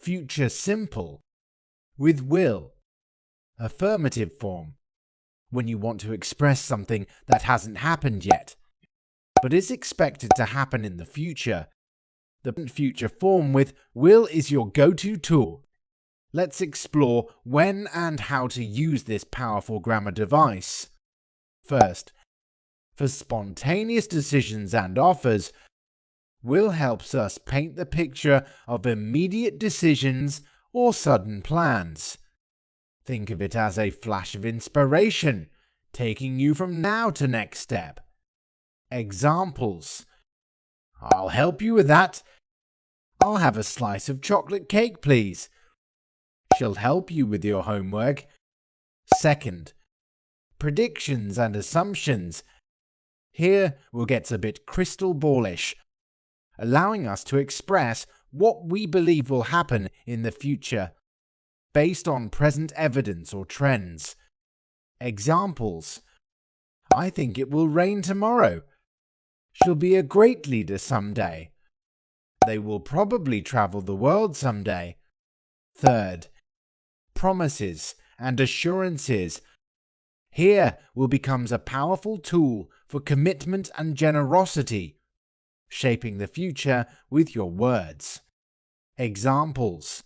Future simple. With will. Affirmative form. When you want to express something that hasn't happened yet, but is expected to happen in the future. The future form with will is your go-to tool. Let's explore when and how to use this powerful grammar device. First, for spontaneous decisions and offers, will helps us paint the picture of immediate decisions or sudden plans. Think of it as a flash of inspiration, taking you from now to next step. Examples. I'll help you with that. I'll have a slice of chocolate cake, please. She'll help you with your homework. Second, predictions and assumptions. Here we'll get a bit crystal ballish, allowing us to express what we believe will happen in the future, based on present evidence or trends. Examples. I think it will rain tomorrow. She'll be a great leader someday. They will probably travel the world someday. Third, promises and assurances. Here will becomes a powerful tool for commitment and generosity, shaping the future with your words. Examples.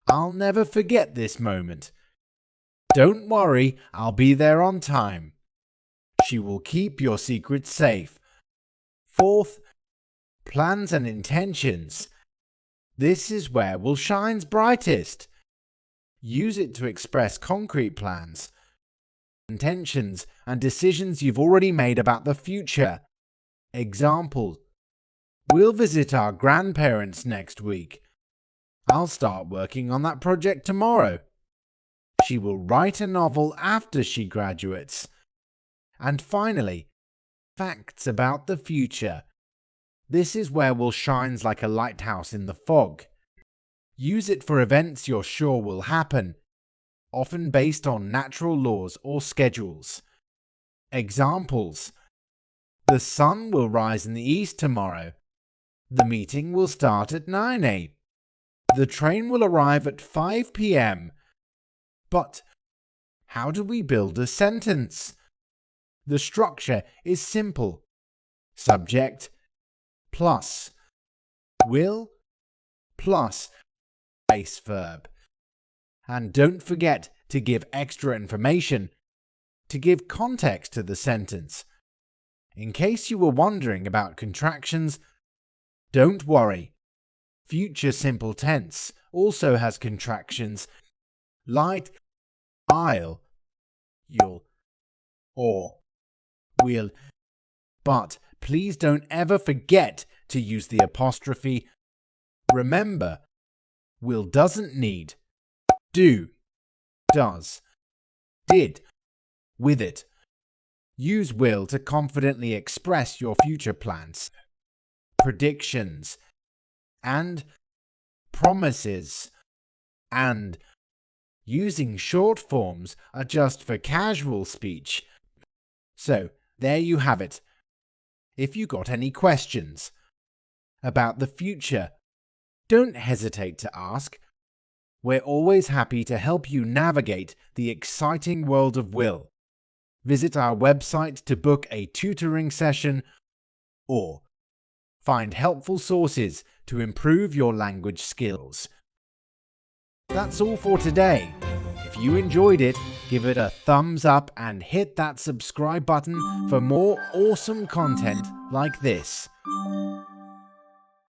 I'll never forget this moment. Don't worry, I'll be there on time. She will keep your secrets safe. Fourth, plans and intentions. This is where will shines brightest. Use it to express concrete plans, intentions, and decisions you've already made about the future. Example. We'll visit our grandparents next week. I'll start working on that project tomorrow. She will write a novel after she graduates. And finally, facts about the future. This is where will shines like a lighthouse in the fog. Use it for events you're sure will happen, often based on natural laws or schedules. Examples. The sun will rise in the east tomorrow. The meeting will start at 9 a.m. The train will arrive at 5 p.m. But how do we build a sentence? The structure is simple. Subject plus will plus base verb. And don't forget to give extra information to give context to the sentence. In case you were wondering about contractions, don't worry. Future simple tense also has contractions like I'll, you'll, or will. But please don't ever forget to use the apostrophe. Remember, will doesn't need do, does, did, with it. Use will to confidently express your future plans, predictions, and promises. And using short forms are just for casual speech. So, there you have it. If you got any questions about the future, don't hesitate to ask. We're always happy to help you navigate the exciting world of will. Visit our website to book a tutoring session or find helpful sources to improve your language skills. That's all for today. If you enjoyed it, give it a thumbs up and hit that subscribe button for more awesome content like this.